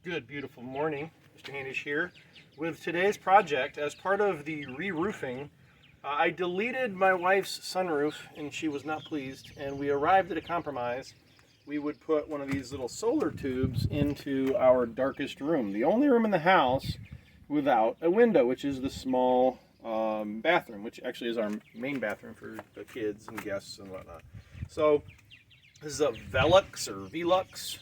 Good, beautiful morning. Mr. Hanish here with today's project. As part of the re-roofing, I deleted my wife's sunroof and she was not pleased, and we arrived at a compromise. We would put one of these little solar tubes into our darkest room, the only room in the house without a window, which is the small bathroom, which actually is our main bathroom for the kids and guests and whatnot. So this is a Velux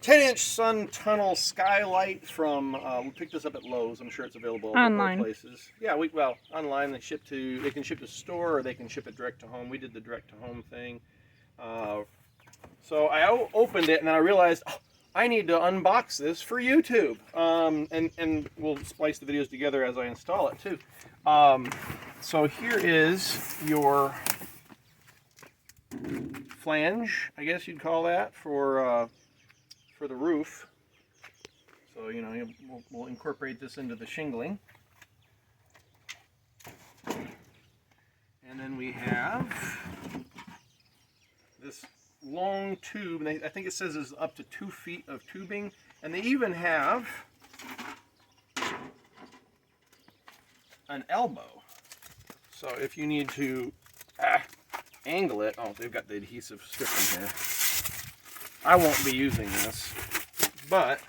10-inch Sun Tunnel Skylight from, we picked this up at Lowe's. I'm sure it's available online. Other places. Yeah, online they can ship to store, or they can ship it direct to home. We did the direct to home thing. So I opened it and then I realized, I need to unbox this for YouTube. And we'll splice the videos together as I install it too. So here is your flange, I guess you'd call that, for the roof. So, you know, we'll incorporate this into the shingling. And then we have this long tube, and I think it says it's up to 2 feet of tubing, and they even have an elbow. So if you need to angle it, they've got the adhesive strip in here. I won't be using this, but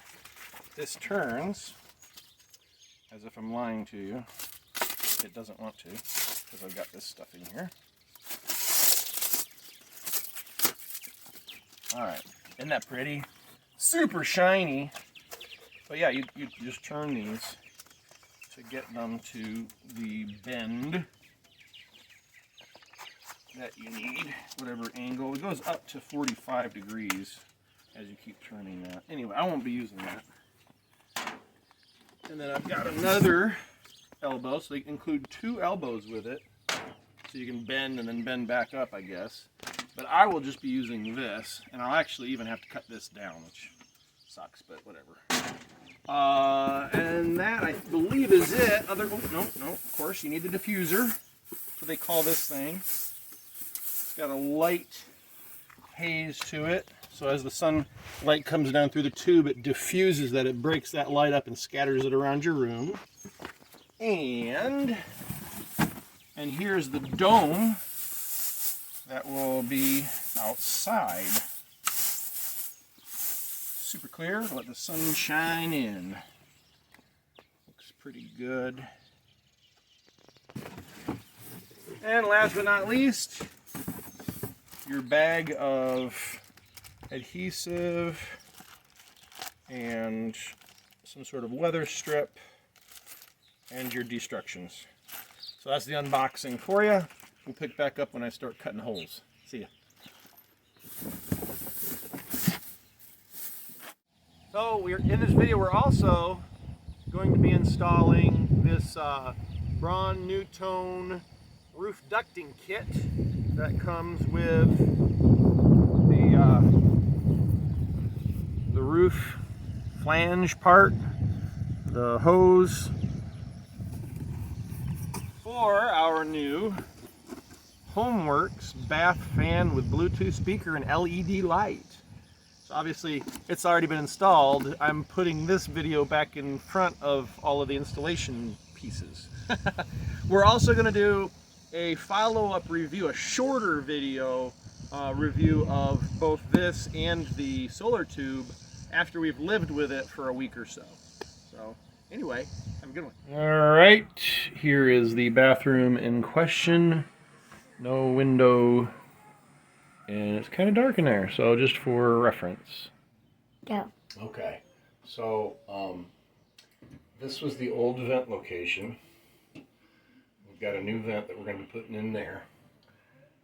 this turns as if I'm lying to you. It doesn't want to, because I've got this stuff in here. Alright, isn't that pretty? Super shiny. But yeah, you just turn these to get them to the bend that you need, whatever angle. It goes up to 45 degrees as you keep turning that. Anyway, I won't be using that. And then I've got another elbow, so they include 2 elbows with it, so you can bend and then bend back up, I guess. But I will just be using this, and I'll actually even have to cut this down, which sucks, but whatever. And that, I believe, is it. No, of course, you need the diffuser. That's what they call this thing. It's got a light haze to it, so as the sunlight comes down through the tube, it diffuses that, it breaks that light up and scatters it around your room. And here's the dome that will be outside. Super clear, let the sun shine in. Looks pretty good. And last but not least, your bag of adhesive and some sort of weather strip and your destructions. So that's the unboxing for you. We'll pick back up when I start cutting holes. See ya. So in this video we're also going to be installing this Braun Newtone roof ducting kit that comes with the roof flange part, the hose for our new HomeWorks bath fan with Bluetooth speaker and LED light. So obviously it's already been installed. I'm putting this video back in front of all of the installation pieces. We're also going to do a follow-up review, a shorter video review of both this and the solar tube after we've lived with it for a week or so. So anyway, have a good one. All right, here is the bathroom in question. No window, and it's kind of dark in there, so just for reference. Go. Okay, so this was the old vent location. We've got a new vent that we're going to be putting in there.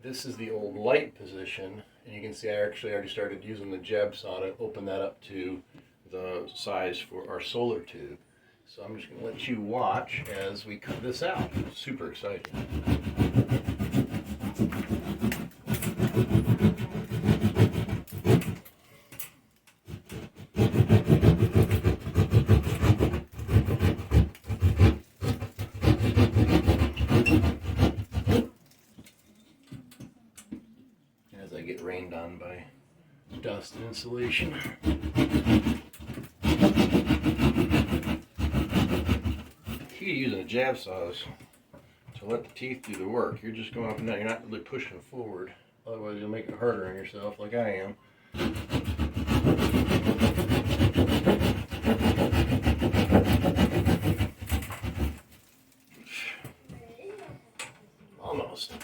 This is the old light position, and you can see I actually already started using the jeb saw to open that up to the size for our solar tube. So I'm just going to let you watch as we cut this out. Super exciting. As I get rained on by dust and insulation. using a jab saw is to let the teeth do the work. You're just going up and down. You're not really pushing forward. Otherwise, you'll make it harder on yourself, like I am. Almost.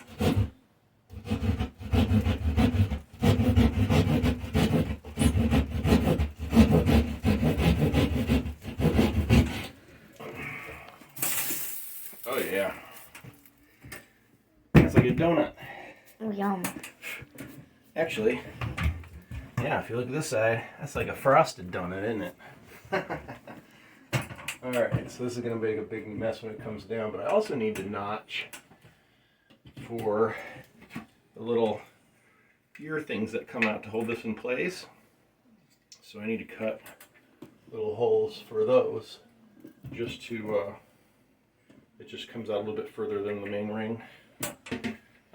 Oh yeah. It's like a donut. Oh, yum. Actually, yeah, if you look at this side, that's like a frosted donut, isn't it? Alright, so this is going to make a big mess when it comes down, but I also need to notch for the little ear things that come out to hold this in place. So I need to cut little holes for those, just to, it just comes out a little bit further than the main ring.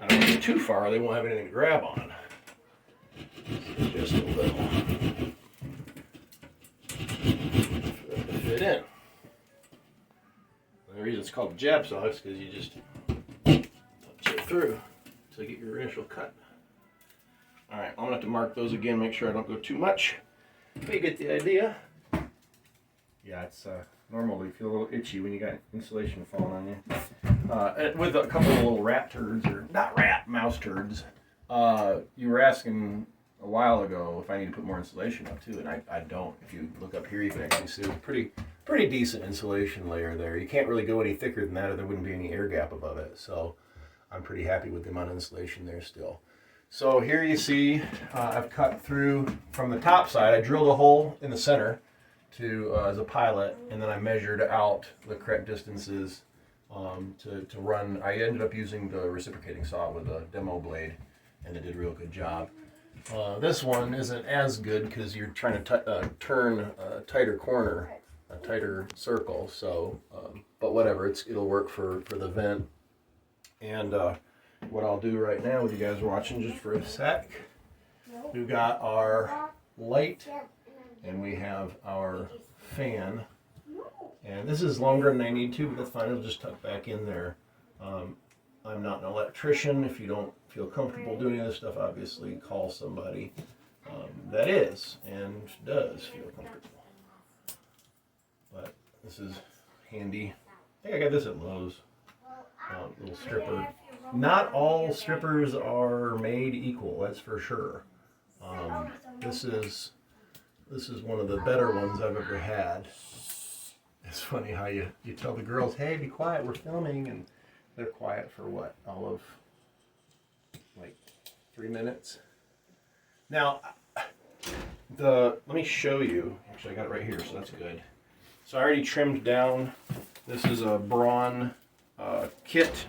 I don't go too far, they won't have anything to grab on. So just a little for that to fit in. And the reason it's called a jab saw is because you just touch it through to get your initial cut. Alright, I'm going to have to mark those again, make sure I don't go too much. But you get the idea. Yeah, it's normal to feel a little itchy when you got insulation falling on you. With a couple of little rat turds, or not rat, mouse turds. You were asking a while ago if I need to put more insulation up too, and I don't. If you look up here, you can actually see a pretty decent insulation layer there. You can't really go any thicker than that, or there wouldn't be any air gap above it. So I'm pretty happy with the amount of insulation there still. So here you see I've cut through from the top side. I drilled a hole in the center to as a pilot, and then I measured out the correct distances to run. I ended up using the reciprocating saw with a demo blade, and it did a real good job. This one isn't as good because you're trying to turn a tighter corner, a tighter circle. So, but whatever, it'll work for the vent. And what I'll do right now with you guys watching just for a sec, we've got our light and we have our fan. And this is longer than I need to, but that's fine. It'll just tuck back in there. I'm not an electrician. If you don't feel comfortable doing this stuff, obviously call somebody that is and does feel comfortable. But this is handy. I think I got this at Lowe's. Little stripper. Not all strippers are made equal, that's for sure. This is one of the better ones I've ever had. It's funny how you tell the girls, hey, be quiet, we're filming, and they're quiet for what, all of like 3 minutes. Now, let me show you. Actually, I got it right here, so that's good. So I already trimmed down. This is a Braun kit,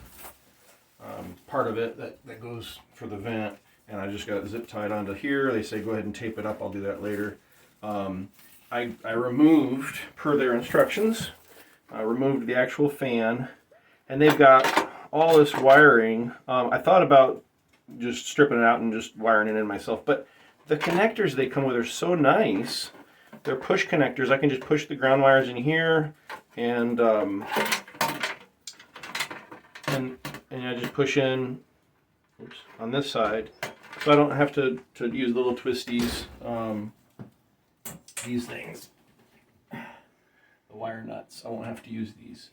part of it that goes for the vent, and I just got it zip tied onto here. They say go ahead and tape it up. I'll do that later. I removed, per their instructions, I removed the actual fan, and they've got all this wiring. I thought about just stripping it out and just wiring it in myself, but the connectors they come with are so nice. They're push connectors. I can just push the ground wires in here, and I just push in, oops, on this side, so I don't have to use the little twisties. These things, the wire nuts, I won't have to use these.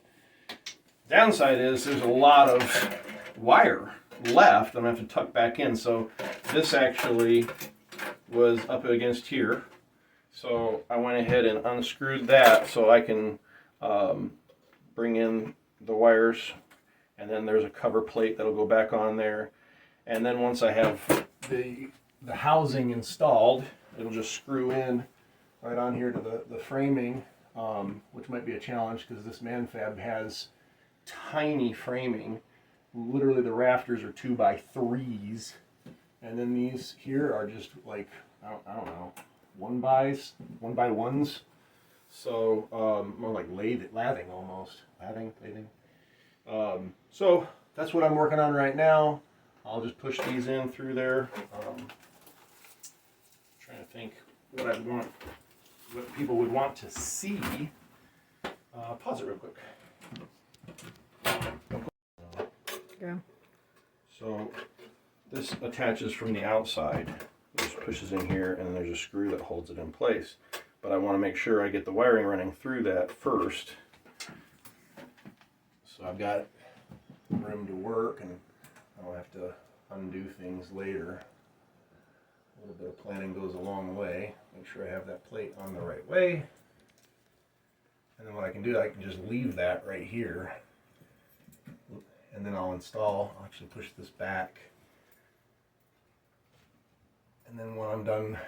Downside is there's a lot of wire left I'm going to have to tuck back in, so this actually was up against here, so I went ahead and unscrewed that so I can bring in the wires, and then there's a cover plate that'll go back on there, and then once I have the housing installed, it'll just screw in right on here to the framing, which might be a challenge because this manfab has tiny framing. Literally the rafters are 2x3s, and then these here are just like, I don't know, 1x1s. So more like lathing almost. Lathing. So that's what I'm working on right now. I'll just push these in through there. Trying to think what people would want to see. Pause it real quick. Yeah. So this attaches from the outside. It just pushes in here, and then there's a screw that holds it in place. But I want to make sure I get the wiring running through that first. So I've got room to work, and I don't have to undo things later. A little bit of planning goes a long way. Make sure I have that plate on the right way. And then what I can do, I can just leave that right here. And then I'll actually push this back. And then when I'm done,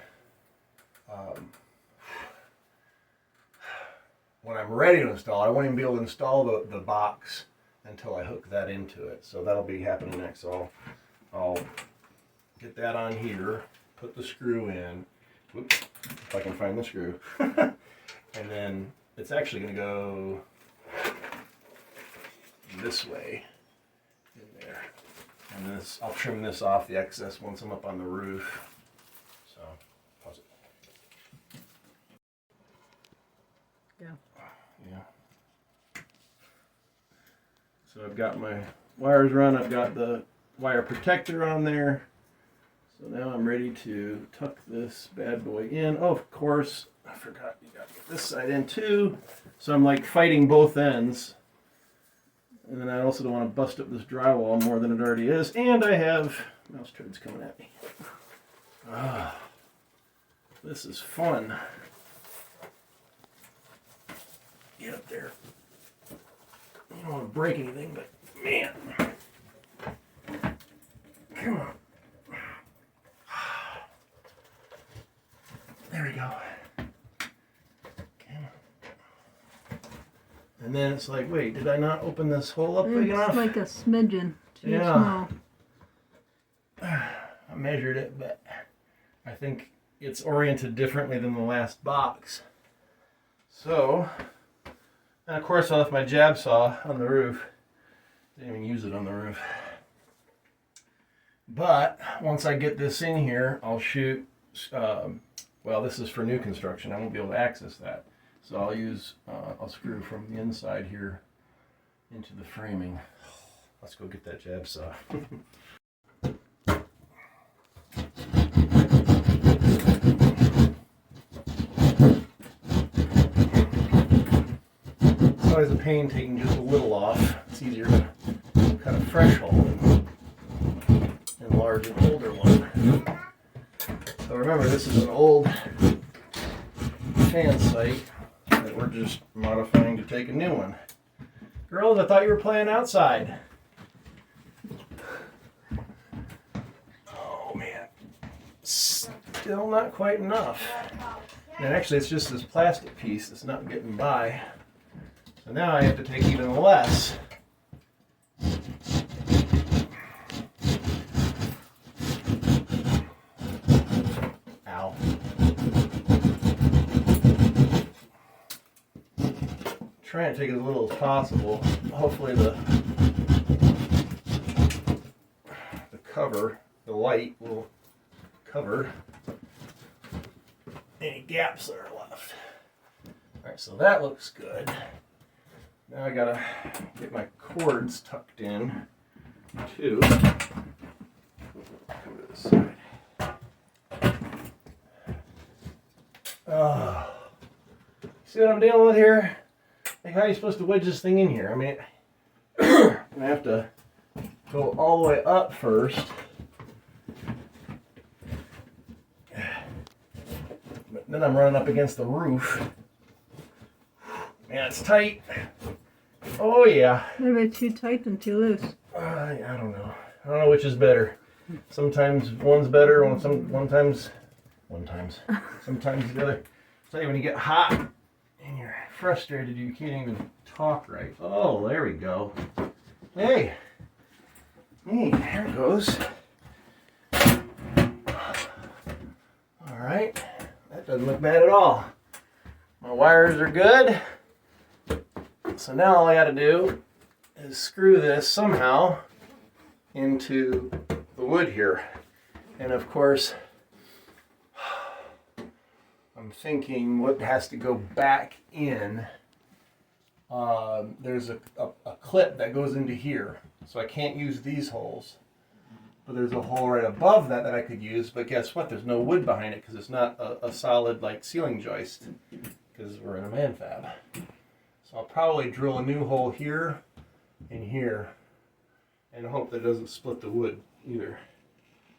when I'm ready to install, I won't even be able to install the box until I hook that into it. So that'll be happening next. So I'll get that on here, put the screw in. Whoops, if I can find the screw. And then it's actually going to go this way in there. And this, I'll trim this off, the excess, once I'm up on the roof. So, pause it. Yeah. Yeah. So I've got my wires run, I've got the wire protector on there. So now I'm ready to tuck this bad boy in. Oh, of course, I forgot you got to get this side in too. So I'm like fighting both ends. And then I also don't want to bust up this drywall more than it already is. And I have mouse turds coming at me. Ah, this is fun. Get up there. You don't want to break anything, but man. Come on. There we go. Okay. And then it's like, wait, did I not open this hole up big enough? It's like a smidgen. Too Yeah. small. I measured it, but I think it's oriented differently than the last box. So, and of course I left my jab saw on the roof. Didn't even use it on the roof. But once I get this in here, I'll shoot, well, this is for new construction. I won't be able to access that. So I'll use, I'll screw from the inside here into the framing. Let's go get that jab saw. It's always a pain taking just a little off. It's easier to cut a fresh hole than enlarge an older one. So remember, this is an old fan site that we're just modifying to take a new one. Girls, I thought you were playing outside. Oh man, still not quite enough. And actually it's just this plastic piece that's not getting by. So now I have to take even less. Ow. Trying to take as little as possible. Hopefully the cover, the light will cover any gaps that are left. Alright, so that looks good. Now I gotta get my cords tucked in too. Come to this side. See what I'm dealing with here? Like, how are you supposed to wedge this thing in here? I mean, I'm gonna have to go all the way up first. But then I'm running up against the roof. Man, it's tight. Oh yeah. Maybe too tight and too loose. I don't know. I don't know which is better. Sometimes one's better, sometimes the other. So when you get hot and you're frustrated, you can't even talk right. Oh, there we go. Hey, there it goes. All right, that doesn't look bad at all. My wires are good. So now all I got to do is screw this somehow into the wood here. And of course, I'm thinking what has to go back in. There's a clip that goes into here. So I can't use these holes. But there's a hole right above that that I could use, but guess what? There's no wood behind it because it's not a solid like ceiling joist because we're in a man fab. So I'll probably drill a new hole here and here and hope that it doesn't split the wood either.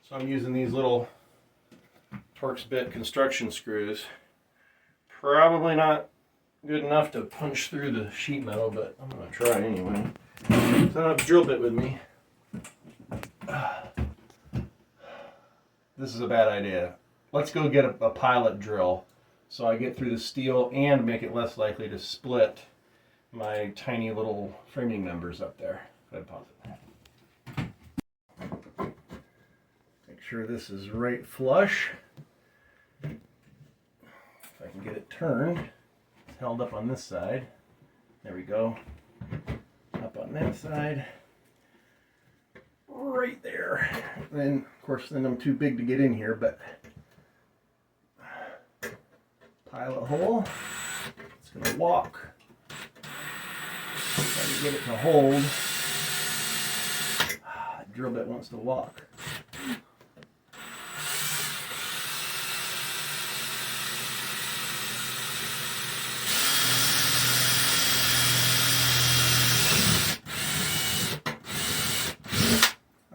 So I'm using these little Torx bit construction screws. Probably not good enough to punch through the sheet metal, but I'm going to try anyway. So I don't have a drill bit with me. This is a bad idea. Let's go get a pilot drill so I get through the steel and make it less likely to split my tiny little framing members up there. Go ahead, pause it. Make sure this is right flush. If I can get it turned, it's held up on this side. There we go. Up on that side. Right there. Then, of course, then I'm too big to get in here, but pilot hole. It's going to walk. Try to get it to hold. Drill bit wants to walk.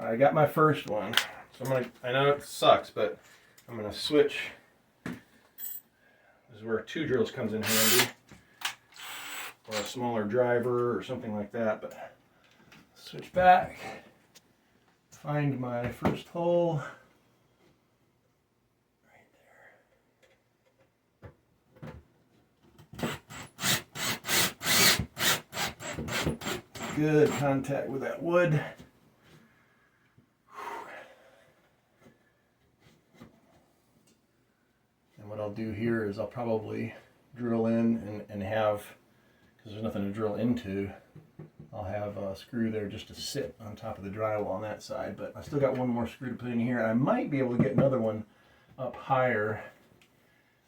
I got my first one, so I know it sucks, but I'm gonna switch. This is where 2 drills comes in handy, or a smaller driver or something like that. But switch back, find my first hole. Right there. Good contact with that wood. What I'll do here is I'll probably drill in and have, because there's nothing to drill into, I'll have a screw there just to sit on top of the drywall on that side. But I still got one more screw to put in here. I might be able to get another one up higher.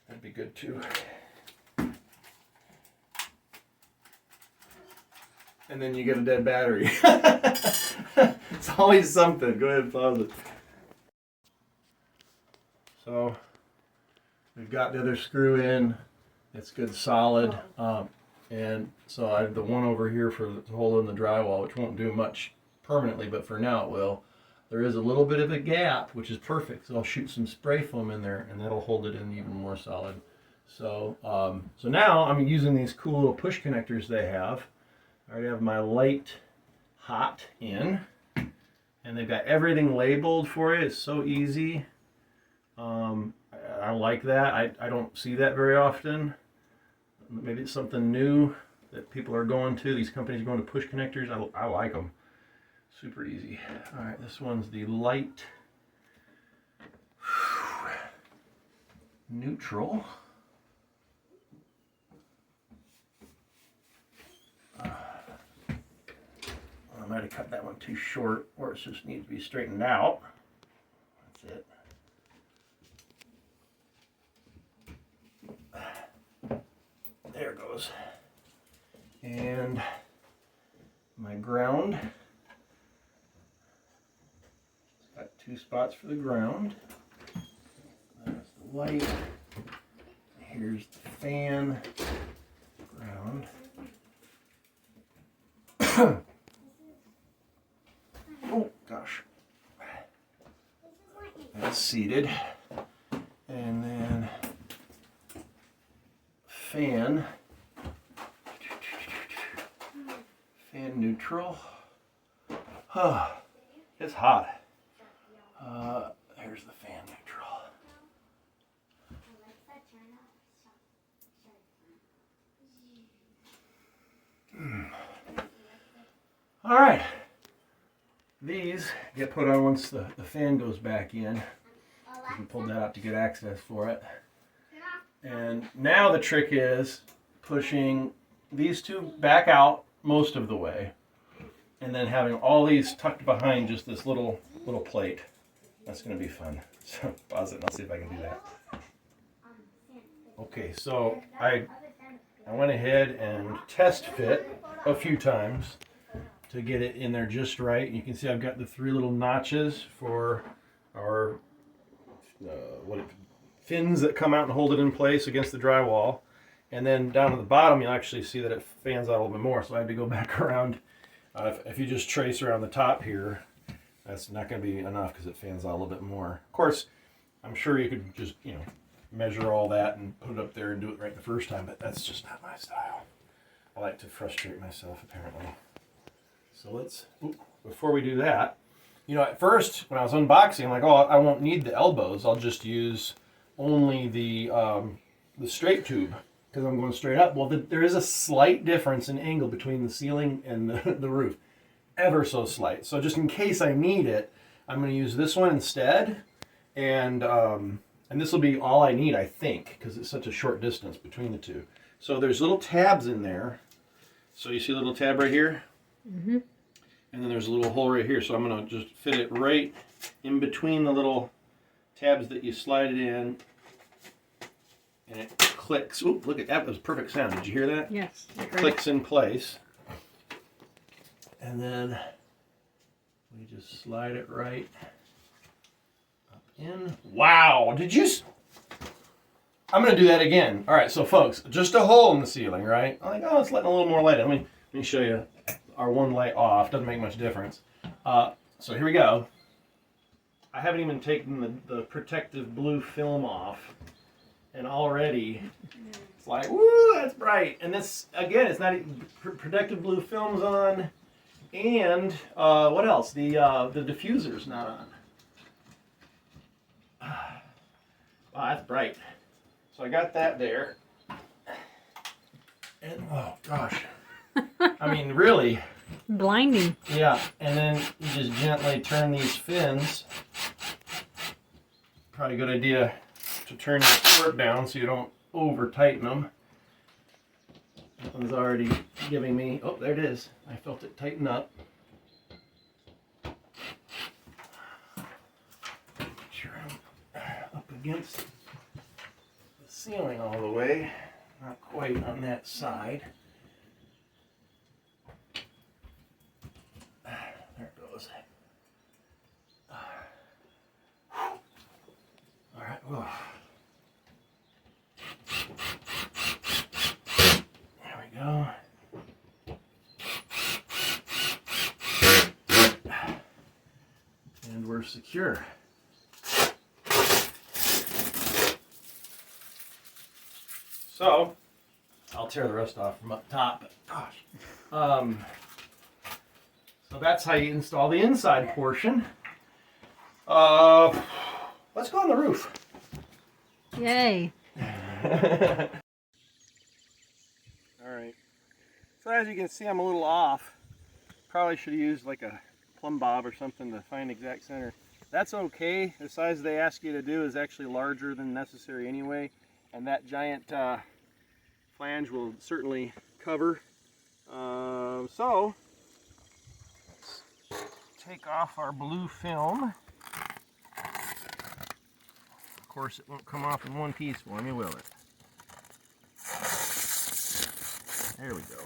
That'd be good too. And then you get a dead battery. It's always something. Go ahead and pause it. So we've got the other screw in. It's good solid. And so I have the one over here for the hole in the drywall, which won't do much permanently, but for now it will. There is a little bit of a gap, which is perfect. So I'll shoot some spray foam in there and that'll hold it in even more solid. So, so now I'm using these cool little push connectors they have. I already have my light hot in and they've got everything labeled for it. It's so easy. I like that. I don't see that very often. Maybe it's something new that people are going to. These companies are going to push connectors. I like them. Super easy. All right, this one's the light neutral. I might have cut that one too short, or it just needs to be straightened out. That's it. There it goes. And my ground. It's got 2 spots for the ground. That's the light. Here's the fan. Ground. Oh gosh. That's seated. And then fan neutral. It's hot. There's the fan neutral. All right. These get put on once the fan goes back in. You can pull that out to get access for it. And now the trick is pushing these 2 back out most of the way, and then having all these tucked behind just this little plate. That's going to be fun. So pause it and I'll see if I can do that. Okay, so I went ahead and test fit a few times to get it in there just right. You can see I've got the 3 little notches for our fins that come out and hold it in place against the drywall. And then down at the bottom, you'll actually see that it fans out a little bit more. So I had to go back around. If you just trace around the top here, that's not going to be enough because it fans out a little bit more. Of course, I'm sure you could just, measure all that and put it up there and do it right the first time, but that's just not my style. I like to frustrate myself, apparently. So let's, before we do that, at first when I was unboxing, I'm like, oh, I won't need the elbows. I'll just use only the straight tube because I'm going straight up. Well, there is a slight difference in angle between the ceiling and the roof, ever so slight. So just in case I need it, I'm going to use this one instead, and this will be all I need, I think, because it's such a short distance between the two. So there's little tabs in there. So you see a little tab right here? Mm-hmm. And then there's a little hole right here. So I'm going to just fit it right in between the little tabs that you slide it in. And it clicks. Oop, look at that. That was perfect sound. Did you hear that? Yes. It clicks in place. And then we just slide it right up in. Wow. Did you... I'm going to do that again. All right, so folks, just a hole in the ceiling, right? I'm like, oh, it's letting a little more light in. Let me show you our one light off. Doesn't make much difference. So here we go. I haven't even taken the protective blue film off, and already it's like, woo, that's bright. And this, again, it's not even protective blue film's on, and what else? The diffuser's not on. Wow, that's bright. So I got that there. And oh gosh. I mean, really. Blinding. Yeah, and then you just gently turn these fins. Probably a good idea to turn your cord down so you don't over tighten them. That one's already giving me, oh, there it is. I felt it tighten up. Make sure I'm up against the ceiling all the way. Not quite on that side. There it goes. All right. Whoa. There we go. And we're secure. So, I'll tear the rest off from up top, but gosh. So that's how you install the inside portion. Let's go on the roof. Yay. Alright. So as you can see, I'm a little off. Probably should have used like a plumb bob or something to find exact center. That's okay. The size they ask you to do is actually larger than necessary anyway. And that giant flange will certainly cover. So let's take off our blue film. Of course, it won't come off in one piece for me, will it? There we go.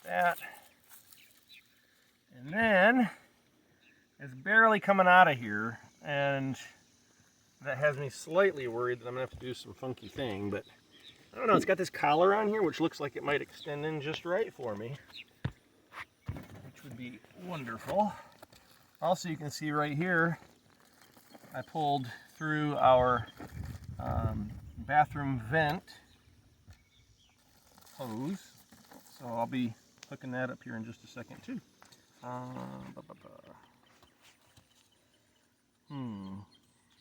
That. And then it's barely coming out of here, and that has me slightly worried that I'm gonna have to do some funky thing, but I don't know. It's got this collar on here, which looks like it might extend in just right for me, which would be wonderful. Also, you can see right here, I pulled through our bathroom vent hose, so I'll be hooking that up here in just a second too.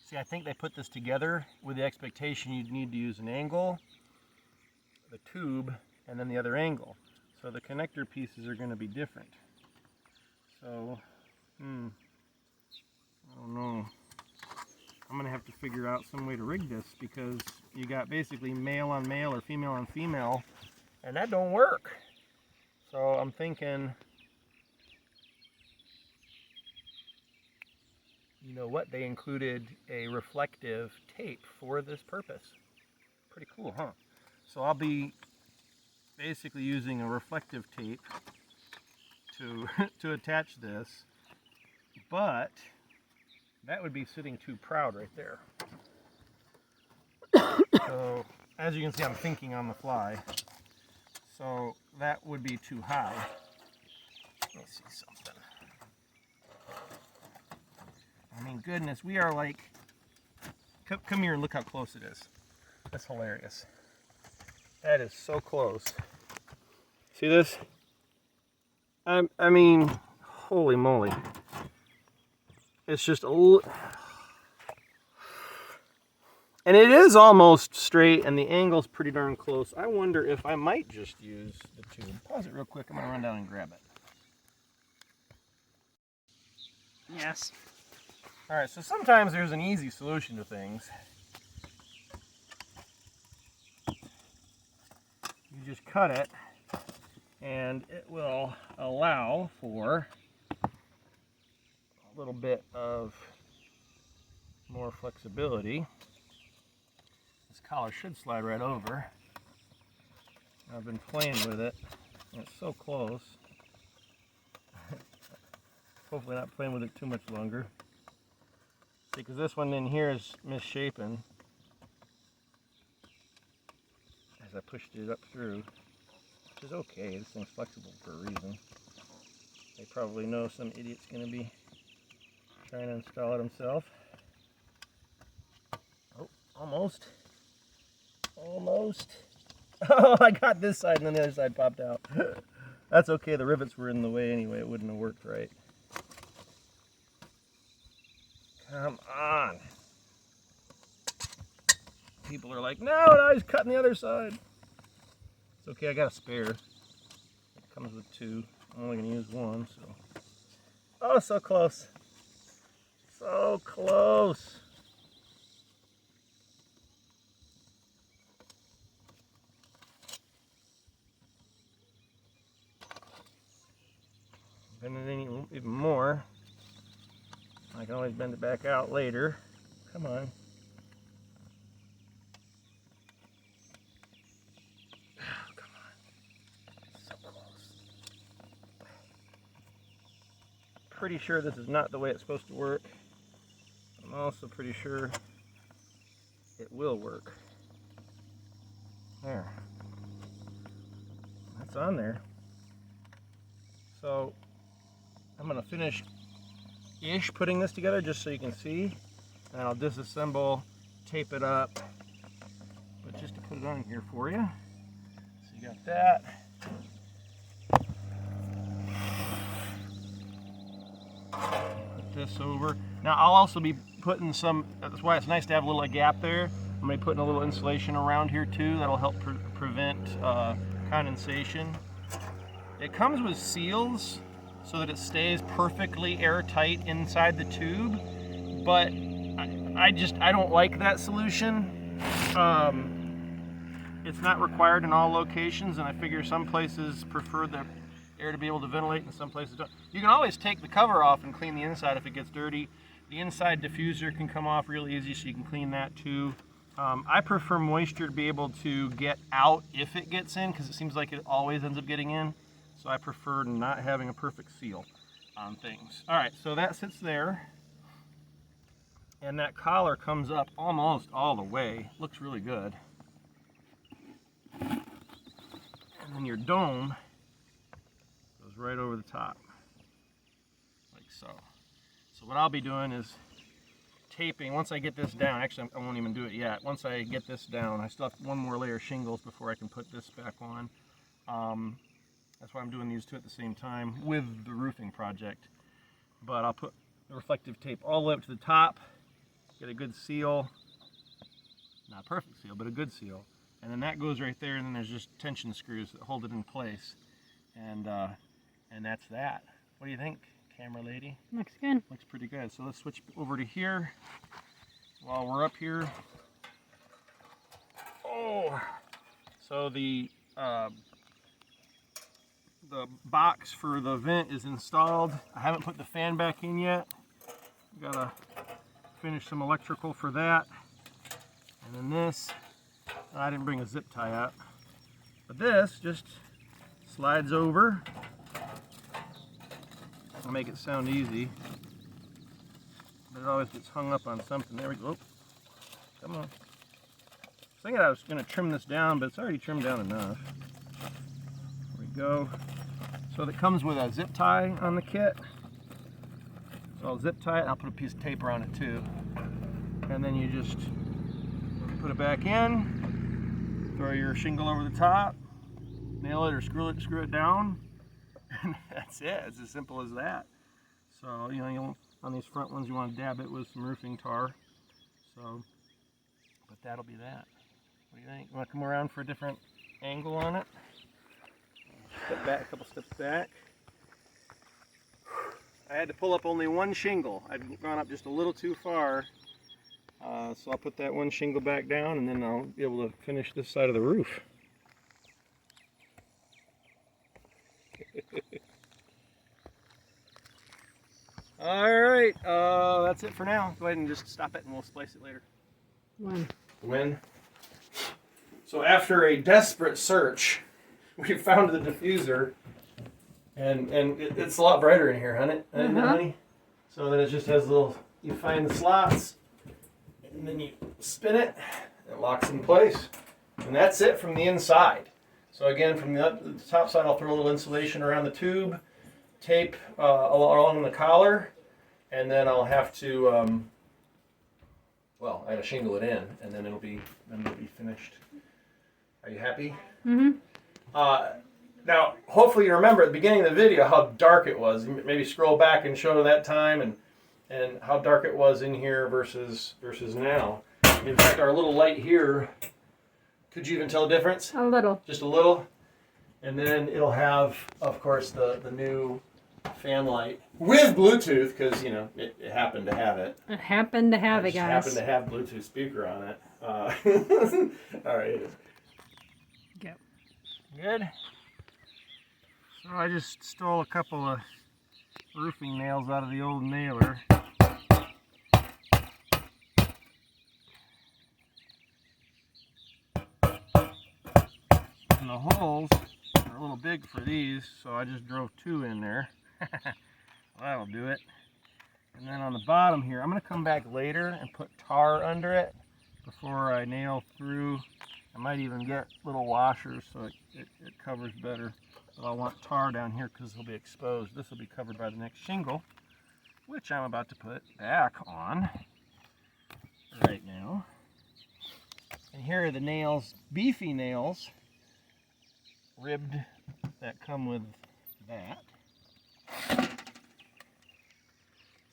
See, I think they put this together with the expectation you'd need to use an angle, the tube, and then the other angle. So the connector pieces are going to be different. So, I don't know. I'm going to have to figure out some way to rig this because you got basically male on male or female on female, and that don't work. So I'm thinking, you know what, they included a reflective tape for this purpose. Pretty cool, huh? So I'll be basically using a reflective tape to to attach this, but that would be sitting too proud right there. So as you can see, I'm thinking on the fly. So that would be too high. Let me see something. I mean, goodness, we are like, come here and look how close it is. That's hilarious. That is so close. See this? I mean, holy moly. It's just a little, and it is almost straight, and the angle's pretty darn close. I wonder if I might just use the tube. Pause it real quick. I'm gonna run down and grab it. Yes. All right, so sometimes there's an easy solution to things. You just cut it, and it will allow for a little bit of more flexibility. This collar should slide right over. I've been playing with it, and it's so close. Hopefully not playing with it too much longer. See, because this one in here is misshapen as I pushed it up through, which is okay. This thing's flexible for a reason. They probably know some idiot's going to be trying to install it himself. Oh, almost. Almost. Oh, I got this side and then the other side popped out. That's okay. The rivets were in the way anyway. It wouldn't have worked right. Come on. People are like, no, he's cutting the other side. It's okay, I got a spare. It comes with two. I'm only going to use one, so. Oh, so close. So close. Bend it even more. I can always bend it back out later. Come on. Oh, come on. So close. Pretty sure this is not the way it's supposed to work. I'm also pretty sure it will work. There. That's on there. So I'm going to finish putting this together just so you can see, and I'll disassemble, tape it up, but just to put it on here for you. So you got that. Put this over. Now I'll also be putting some, that's why it's nice to have a little gap there. I'm going to be putting a little insulation around here too. That'll help prevent condensation. It comes with seals so that it stays perfectly airtight inside the tube, but I don't like that solution. It's not required in all locations, and I figure some places prefer the air to be able to ventilate and some places don't. You can always take the cover off and clean the inside if it gets dirty. The inside diffuser can come off real easy, so you can clean that too. I prefer moisture to be able to get out if it gets in, because it seems like it always ends up getting in. So I prefer not having a perfect seal on things. All right, so that sits there. And that collar comes up almost all the way. Looks really good. And then your dome goes right over the top, like so. So what I'll be doing is taping, once I get this down, actually I won't even do it yet. Once I get this down, I still have one more layer of shingles before I can put this back on. That's why I'm doing these two at the same time with the roofing project. But I'll put the reflective tape all the way up to the top, get a good seal, not a perfect seal, but a good seal. And then that goes right there, and then there's just tension screws that hold it in place. And that's that. What do you think, camera lady? Looks good. Looks pretty good. So let's switch over to here while we're up here. Oh, so the box for the vent is installed. I haven't put the fan back in yet. Gotta finish some electrical for that. And then this I didn't bring a zip tie up. But this just slides over. I'll make it sound easy. But it always gets hung up on something. There we go. Come on. I was thinking I was going to trim this down, but it's already trimmed down enough. There we go. So it comes with a zip tie on the kit. So I'll zip tie it and I'll put a piece of tape around it too. And then you just put it back in, throw your shingle over the top, nail it or screw it down, and that's it. It's as simple as that. So, you know, on these front ones you want to dab it with some roofing tar. So, but that'll be that. What do you think? You want to come around for a different angle on it? Step back, a couple steps back. I had to pull up only one shingle. I'd gone up just a little too far. So I'll put that one shingle back down and then I'll be able to finish this side of the roof. Alright, that's it for now. Go ahead and just stop it and we'll splice it later. When? So after a desperate search, we found the diffuser, and it's a lot brighter in here, honey? So then it just has little, you find the slots, and then you spin it, and it locks in place. And that's it from the inside. So again, from the top side, I'll throw a little insulation around the tube, tape along the collar, and then I'll have to, well, I gotta shingle it in, and then it'll be finished. Are you happy? Mm-hmm. Now, hopefully you remember at the beginning of the video how dark it was. Maybe scroll back and show that time and how dark it was in here versus now. In fact, our little light here, could you even tell the difference? A little. Just a little. And then it'll have, of course, the new fan light with Bluetooth, because, you know, it happened to have it. It happened to have it, guys. Happened to have Bluetooth speaker on it. All right. Go. Good. So I just stole a couple of roofing nails out of the old nailer. And the holes are a little big for these, so I just drove 2 in there. That'll do it. And then on the bottom here, I'm going to come back later and put tar under it before I nail through. I might even get little washers so it covers better. But I'll want tar down here because it'll be exposed. This will be covered by the next shingle, which I'm about to put back on right now. And here are the nails, beefy nails, ribbed, that come with that.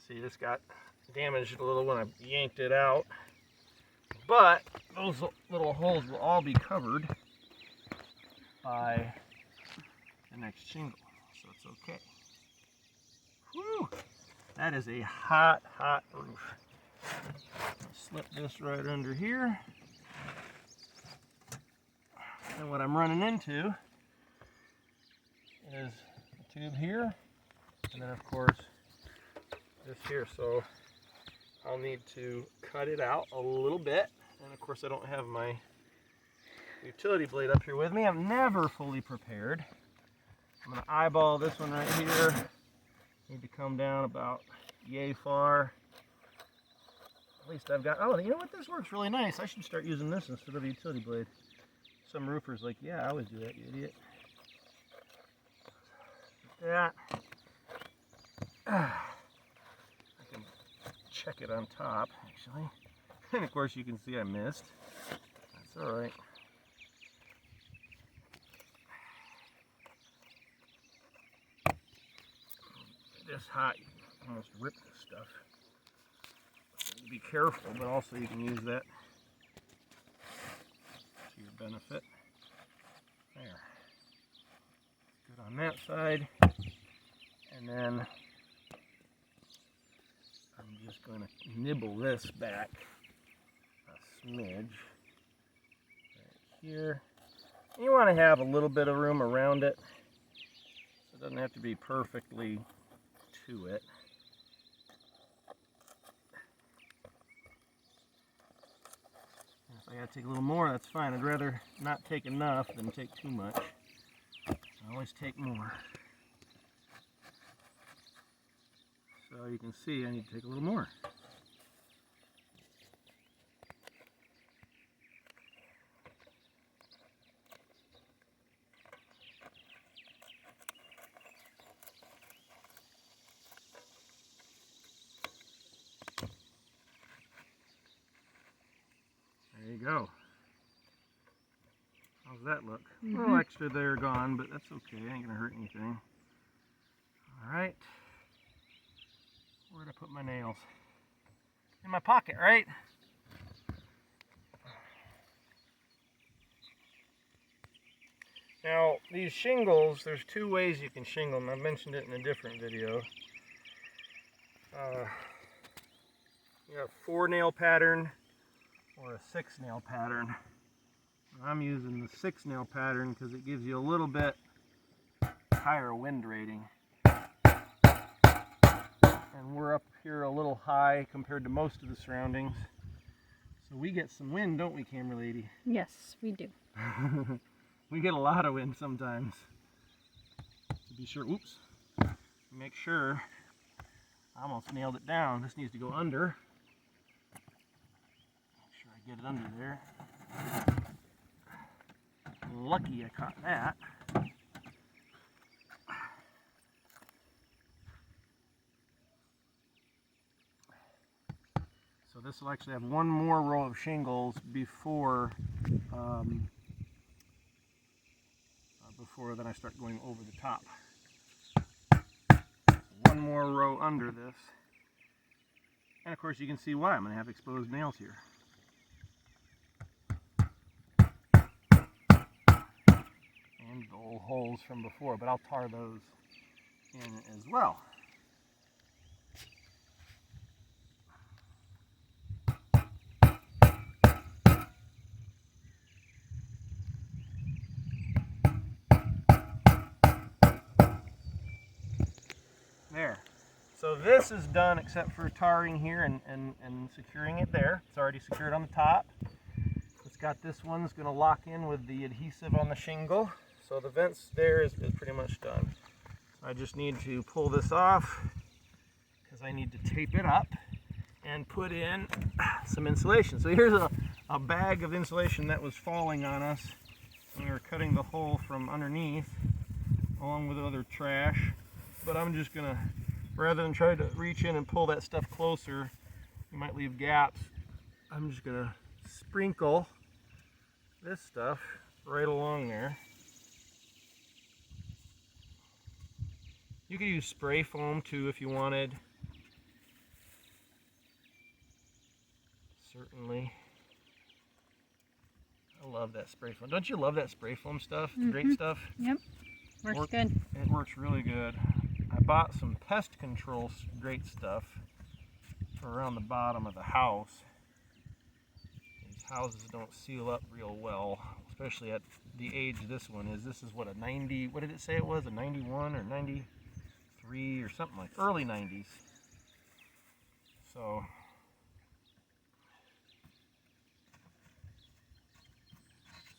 See, this got damaged a little when I yanked it out. But those little holes will all be covered by the next shingle, so it's okay. Whew! That is a hot, hot roof. Slip this right under here. And what I'm running into is a tube here, and then of course this here. So I'll need to cut it out a little bit, and of course I don't have my utility blade up here with me. I'm never fully prepared. I'm going to eyeball this one right here. Need to come down about yay far. At least I've got, oh, you know what, this works really nice. I should start using this instead of a utility blade. Some roofers like, yeah, I always do that, you idiot. Like that. I can check it on top, actually. And of course you can see I missed. That's all right. This hot, you can almost rip this stuff. Be careful, but also you can use that to your benefit. There. Good on that side. And then I'm just going to nibble this back a smidge right here. You want to have a little bit of room around it. So it doesn't have to be perfectly to it. If I I gotta take a little more, that's fine. I'd rather not take enough than take too much. I always take more. So you can see I need to take a little more. There you go. How's that look? A little extra there gone, but that's okay. Ain't gonna hurt anything. Alright. Where'd I put my nails? In my pocket, right? Now, these shingles, there's two ways you can shingle them. I mentioned it in a different video. You have a 4-nail pattern or a 6-nail pattern. I'm using the 6-nail pattern because it gives you a little bit higher wind rating. And we're up here a little high compared to most of the surroundings. So we get some wind, don't we, camera lady? Yes, we do. We get a lot of wind sometimes. To be sure, oops. Make sure, I almost nailed it down. This needs to go under. Make sure I get it under there. Lucky I caught that. So this will actually have one more row of shingles before then I start going over the top. One more row under this. And of course you can see why I'm going to have exposed nails here. And the old holes from before, but I'll tar those in as well. There. So this is done except for tarring here and securing it there. It's already secured on the top. It's got this one's going to lock in with the adhesive on the shingle. So the vents there is pretty much done. So I just need to pull this off because I need to tape it up and put in some insulation. So here's a bag of insulation that was falling on us when we were cutting the hole from underneath along with other trash. But I'm just gonna, rather than try to reach in and pull that stuff closer, you might leave gaps. I'm just gonna sprinkle this stuff right along there. You could use spray foam too if you wanted. Certainly. I love that spray foam. Don't you love that spray foam stuff? It's great stuff. Yep. Works good. It works really good. I bought some pest control great stuff for around the bottom of the house. These houses don't seal up real well, especially at the age this one is. This is what, a 90, what did it say it was? A 91 or 93 or something like, early 90s. So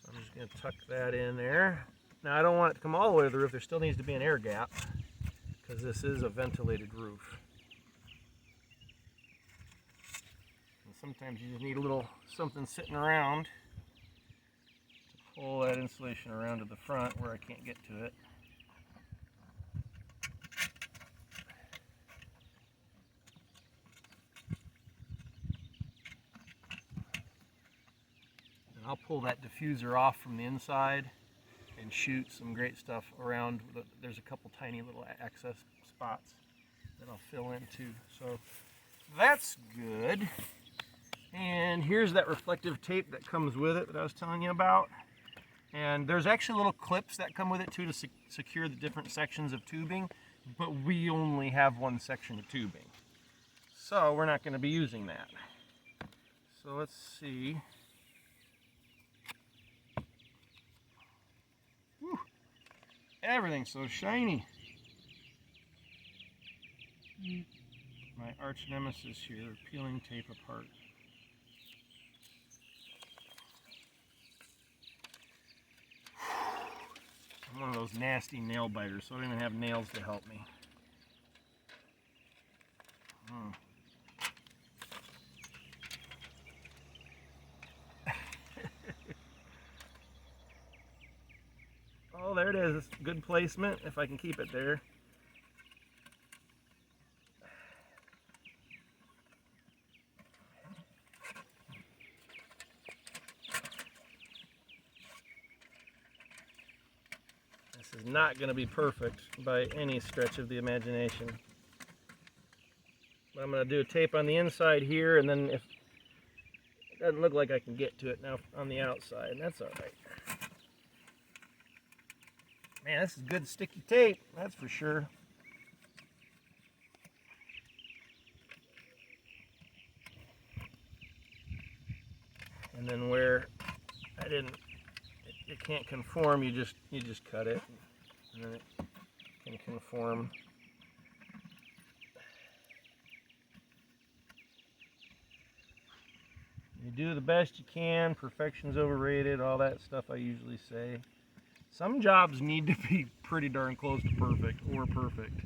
I'm just going to tuck that in there. Now I don't want it to come all the way to the roof. There still needs to be an air gap because this is a ventilated roof. And sometimes you just need a little something sitting around to pull that insulation around to the front where I can't get to it. And I'll pull that diffuser off from the inside and shoot some great stuff around. There's a couple tiny little access spots that I'll fill in too. So that's good. And here's that reflective tape that comes with it that I was telling you about. And there's actually little clips that come with it too to secure the different sections of tubing, but we only have one section of tubing. So we're not going to be using that. So let's see. Whew. Everything's so shiny. My arch nemesis here, peeling tape apart. I'm one of those nasty nail biters, so I don't even have nails to help me. Oh, there it is. Good placement, if I can keep it there. This is not going to be perfect by any stretch of the imagination. But I'm going to do a tape on the inside here, and then if it doesn't look like I can get to it now on the outside, and that's all right. Man, this is good sticky tape, that's for sure. And then where it can't conform, you just cut it, and then it can conform. You do the best you can. Perfection's overrated. All that stuff I usually say. Some jobs need to be pretty darn close to perfect or perfect.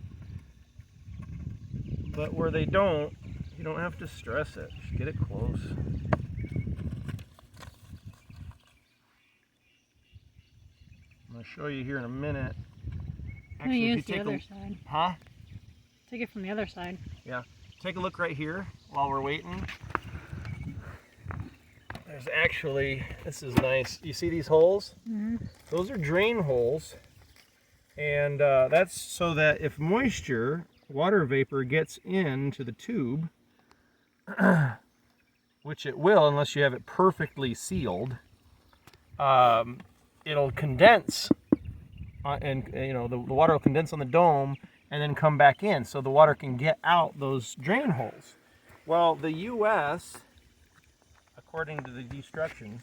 But where they don't, you don't have to stress it. Just get it close. I'm going to show you here in a minute. Actually, use the other side. Huh? Take it from the other side. Yeah. Take a look right here while we're waiting. There's actually, this is nice. You see these holes? Mm-hmm. Those are drain holes. And that's so that if moisture, water vapor gets into the tube, which it will unless you have it perfectly sealed, it'll condense. And you know, the water will condense on the dome and then come back in. So the water can get out those drain holes. Well, the U.S., according to the instructions,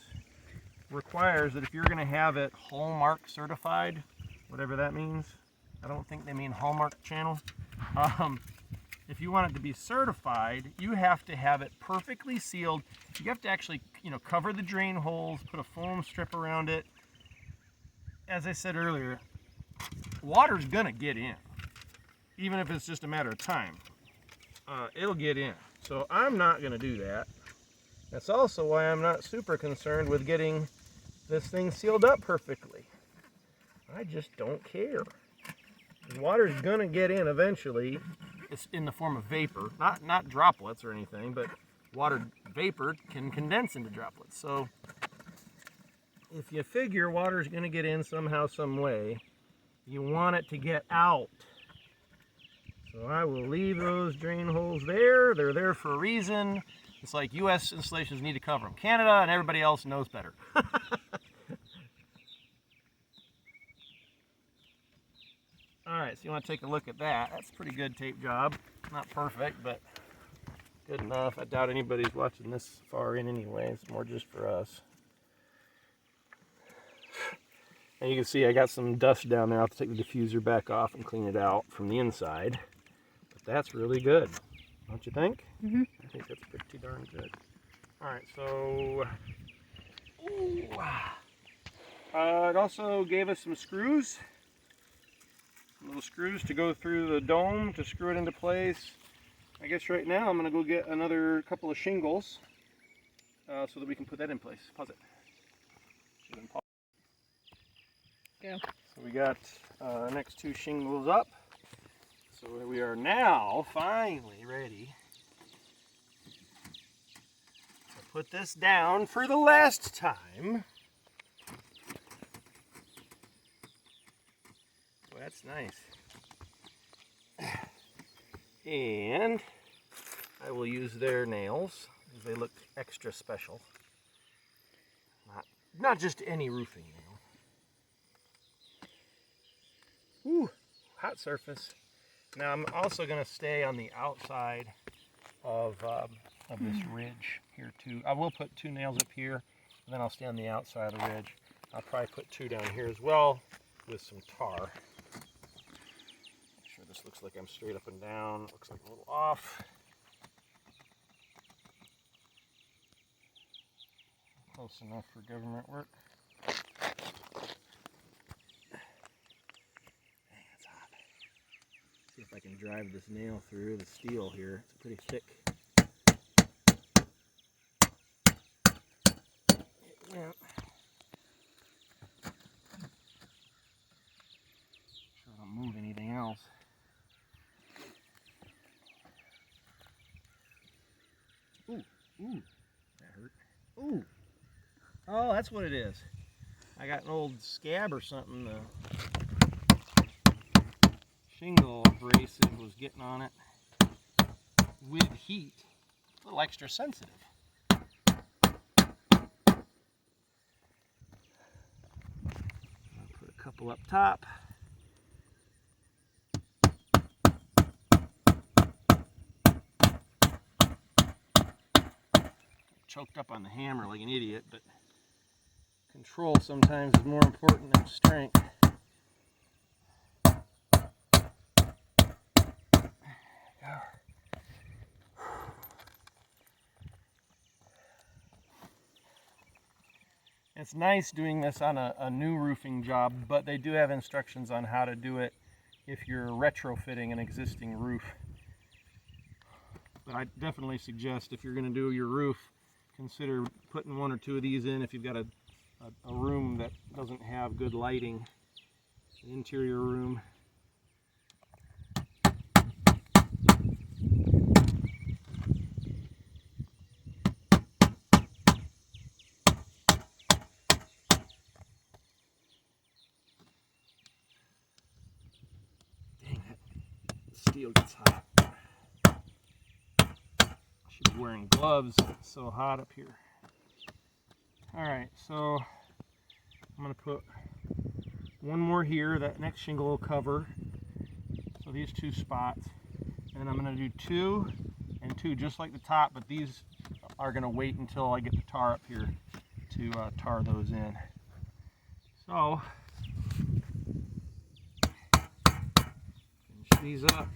requires that if you're going to have it Hallmark certified, whatever that means, I don't think they mean Hallmark Channel. If you want it to be certified, you have to have it perfectly sealed. You have to actually, you know, cover the drain holes, put a foam strip around it. As I said earlier, water's going to get in, even if it's just a matter of time. It'll get in. So I'm not going to do that. That's also why I'm not super concerned with getting this thing sealed up perfectly. I just don't care. Water's gonna get in eventually. It's in the form of vapor, not droplets or anything, but water vapor can condense into droplets. So if you figure water's gonna get in somehow, some way, you want it to get out. So I will leave those drain holes there. They're there for a reason. It's like U.S. installations need to cover them. Canada and everybody else knows better. Alright, so you want to take a look at that. That's a pretty good tape job. Not perfect, but good enough. I doubt anybody's watching this far in anyway. It's more just for us. And you can see I got some dust down there. I'll have to take the diffuser back off and clean it out from the inside. But that's really good. Don't you think? Mm-hmm. I think that's pretty darn good. Alright, so it also gave us some screws. Little screws to go through the dome to screw it into place. I guess right now I'm going to go get another couple of shingles so that we can put that in place. Pause it. Go. So we got next two shingles up. So we are now finally ready to put this down for the last time. Well, that's nice. And I will use their nails because they look extra special. Not just any roofing nail. Ooh, hot surface. Now I'm also going to stay on the outside of this ridge here too. I will put two nails up here, and then I'll stay on the outside of the ridge. I'll probably put two down here as well with some tar. Make sure this looks like I'm straight up and down. It looks like a little off. Close enough for government work. I can drive this nail through the steel here. It's pretty thick. It went. Sure I don't move anything else. Ooh, ooh, that hurt. Ooh. Oh, that's what it is. I got an old scab or something. The shingle abrasive was getting on it with heat. A little extra sensitive. I'll put a couple up top. Choked up on the hammer like an idiot, but control sometimes is more important than strength. It's nice doing this on a new roofing job, but they do have instructions on how to do it if you're retrofitting an existing roof. But I definitely suggest if you're going to do your roof, consider putting one or two of these in if you've got a room that doesn't have good lighting, an interior room. Dang, that steel gets hot. Should be wearing gloves, it's so hot up here. Alright, so I'm going to put one more here, that next shingle will cover. So these two spots. And then I'm going to do 2 and 2 just like the top, but these are going to wait until I get the tar up here to tar those in. So, finish these up.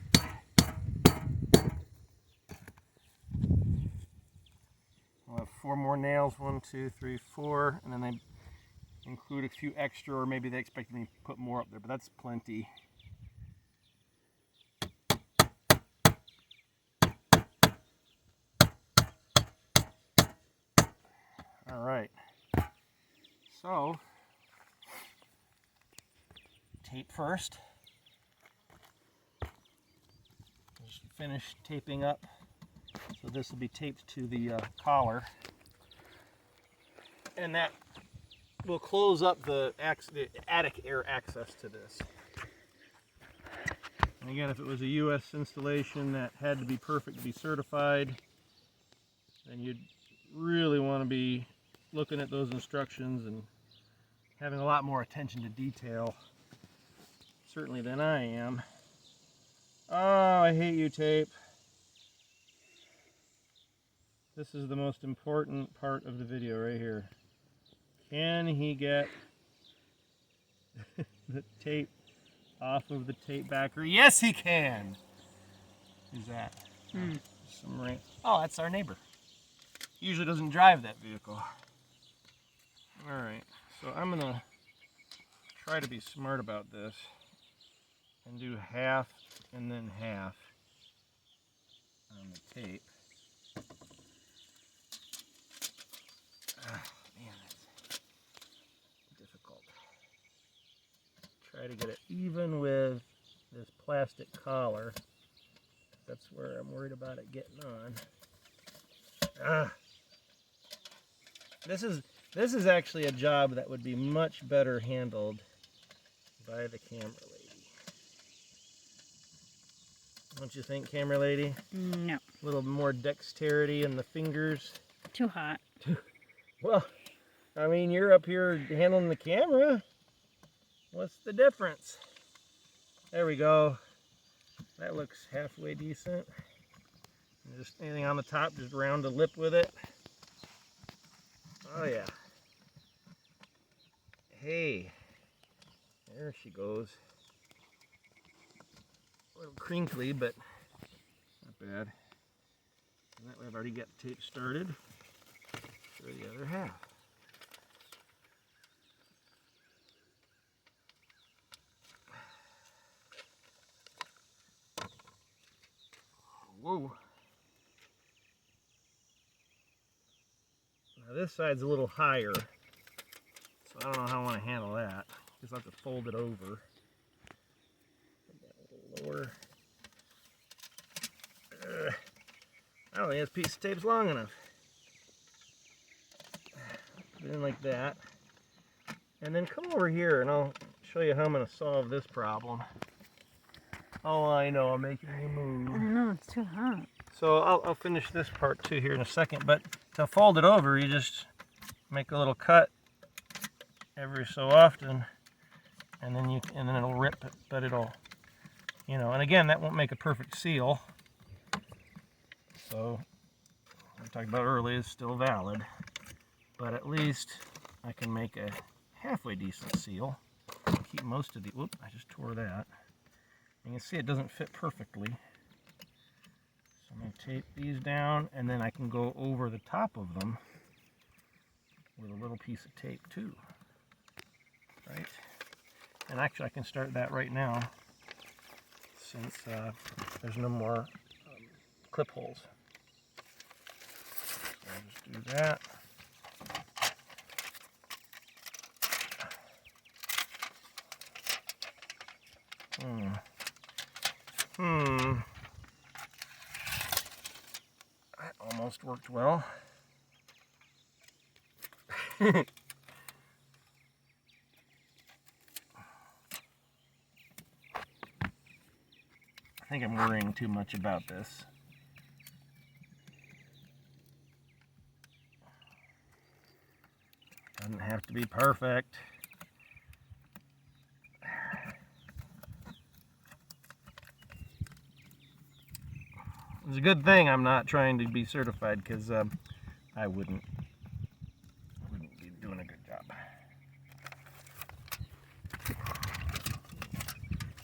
I'll have 4 more nails, 1, 2, 3, 4, and then they include a few extra, or maybe they expect me to put more up there, but that's plenty. All right, so tape first. Just finish taping up. So this will be taped to the collar, and that will close up the attic air access to this. And again, if it was a U.S. installation that had to be perfect to be certified, then you'd really want to be looking at those instructions and having a lot more attention to detail, certainly than I am. Oh, I hate you, tape. This is the most important part of the video right here. Can he get the tape off of the tape backer? Yes, he can! Who's that? Some rain. Oh, that's our neighbor. He usually doesn't drive that vehicle. Alright, so I'm going to try to be smart about this and do half and then half on the tape. Man, that's difficult. Try to get it even with this plastic collar. That's where I'm worried about it getting on. This is actually a job that would be much better handled by the camera lady. Don't you think, camera lady? No. A little more dexterity in the fingers. Too hot. Well, I mean, you're up here handling the camera. What's the difference? There we go. That looks halfway decent. And just anything on the top, just round the lip with it. Oh yeah. Hey, there she goes. A little crinkly, but not bad. And that way I've already got the tape started for the other half. Whoa. Now this side's a little higher, so I don't know how I want to handle that. Just have to fold it over. Put that a little lower. I don't think this piece of tape's long enough. Put it in like that. And then come over here and I'll show you how I'm going to solve this problem. Oh, I know, I'm making you move. I don't know, it's too hot. So I'll finish this part too here in a second, but to fold it over, you just make a little cut every so often, and then it'll rip, but it'll, you know, and again, that won't make a perfect seal. So, what I talked about earlier is still valid, but at least I can make a halfway decent seal. Keep most of the, whoop, I just tore that. You can see it doesn't fit perfectly. So I'm going to tape these down, and then I can go over the top of them with a little piece of tape too. Right? And actually I can start that right now since there's no more clip holes. So I'll just do that. That almost worked well. I think I'm worrying too much about this. Doesn't have to be perfect. It's a good thing I'm not trying to be certified, because I wouldn't be doing a good job.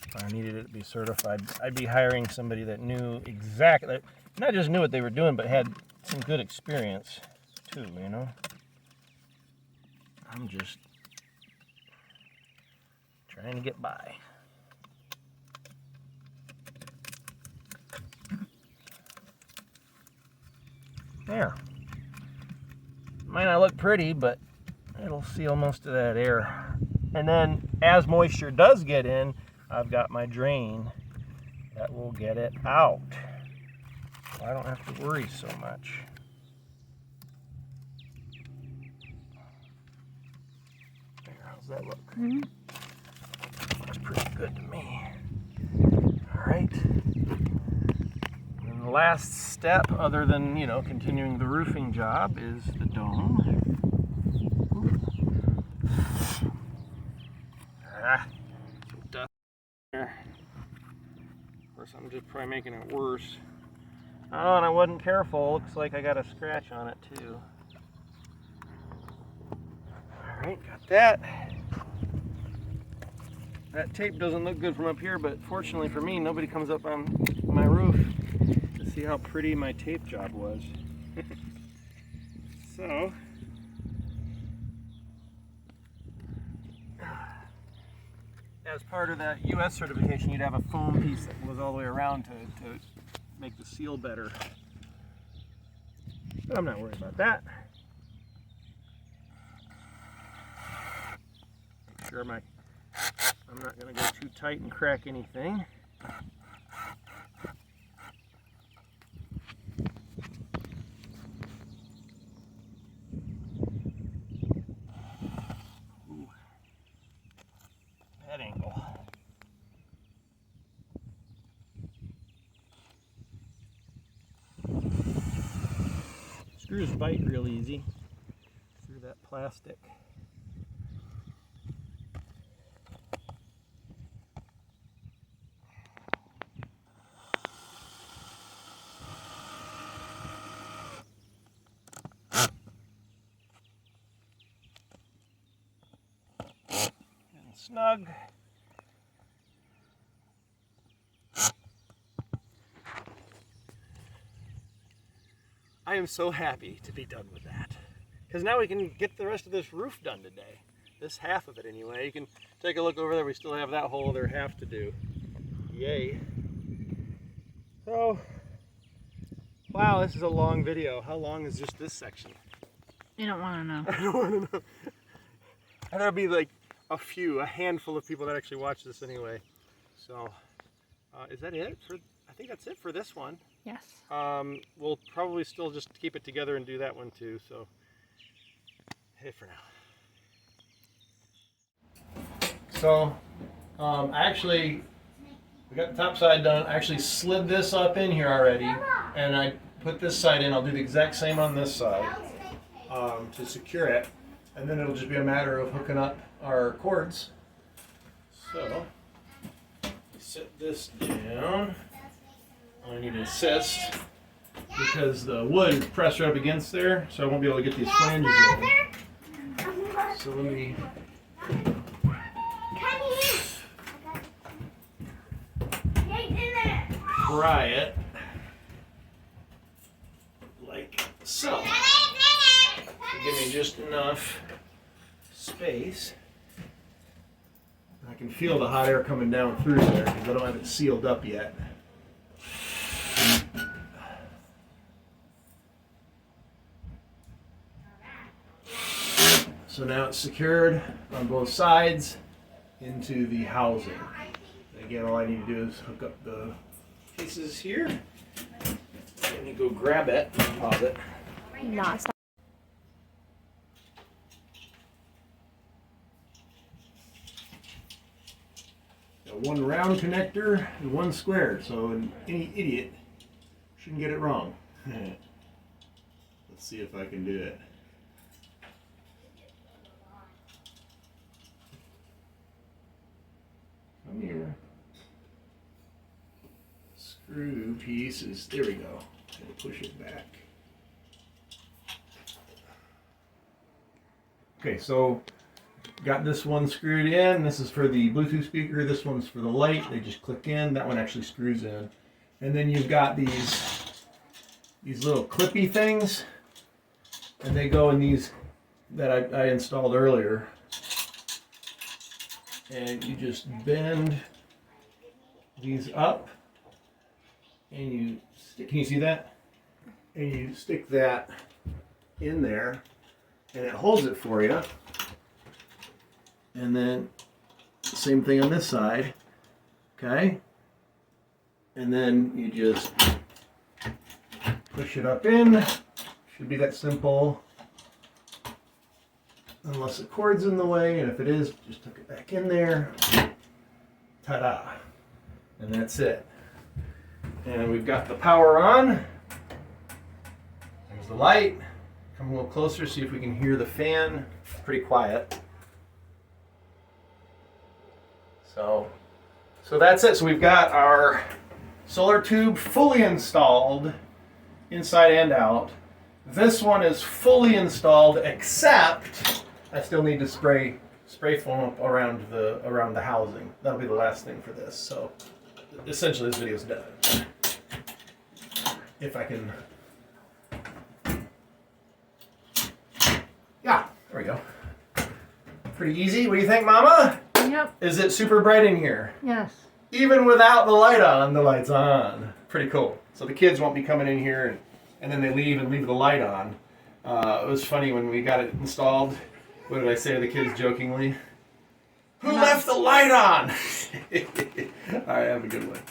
If I needed it to be certified, I'd be hiring somebody that knew exactly, not just knew what they were doing, but had some good experience too, you know? I'm just trying to get by. There. Might not look pretty, but it'll seal most of that air. And then as moisture does get in, I've got my drain that will get it out. So I don't have to worry so much. There, how's that look? Mm-hmm. Looks pretty good to me. All right. And the last step, other than, you know, continuing the roofing job, is the dome. Dust there. Of course, I'm just probably making it worse. Oh, and I wasn't careful. Looks like I got a scratch on it too. All right, got that. That tape doesn't look good from up here, but fortunately for me, nobody comes up on my roof to see how pretty my tape job was. So, as part of that US certification, you'd have a foam piece that goes all the way around to make the seal better. But I'm not worried about that. Make sure I'm not going to go too tight and crack anything. Ooh. That angle. Screws bite real easy through that plastic. Snug. I am so happy to be done with that, because now we can get the rest of this roof done today. This half of it anyway. You can take a look over there. We still have that whole other half to do. Yay. So Wow, this is a long video. How long is just this section? You don't want to know. I don't want to know. And there'll be like a handful of people that actually watch this anyway. So, is that it? I think that's it for this one. Yes. We'll probably still just keep it together and do that one too. So, hey for now. So, actually, we got the top side done. I actually slid this up in here already, and I put this side in. I'll do the exact same on this side to secure it, and then it'll just be a matter of hooking up our cords. So, set this down. I need to assist because the wood is pressed right up against there, so I won't be able to get these flanges in. So let me. Pry it like so. Give me just enough space. I can feel the hot air coming down through there because I don't have it sealed up yet. So now it's secured on both sides into the housing. Again, all I need to do is hook up the pieces here. And you go grab it, pause it. Not stop. Got one round connector and one square, so any idiot shouldn't get it wrong. Let's see if I can do it. Come here. Screw pieces. There we go. And push it back. Okay, so got this one screwed in. This is for the Bluetooth speaker. This one's for the light. They just click in. That one actually screws in. And then you've got these little clippy things, and they go in these that I installed earlier. And you just bend these up, and you stick. Can you see that? And you stick that in there, and it holds it for you. And then same thing on this side, okay? And then you just push it up in. Should be that simple. Unless the cord's in the way, and if it is, just tuck it back in there. Ta-da. And that's it. And we've got the power on. There's the light. Come a little closer, see if we can hear the fan. It's pretty quiet. So that's it. So we've got our solar tube fully installed, inside and out. This one is fully installed, except I still need to spray foam up around the housing. That'll be the last thing for this. So essentially this video's done. If I can. Yeah, there we go. Pretty easy. What do you think, Mama? Yep. Is it super bright in here? Yes. Even without the light on, the light's on. Pretty cool. So the kids won't be coming in here and then they leave the light on. It was funny when we got it installed. What did I say to the kids jokingly? Who left the light on? All right, have a good one.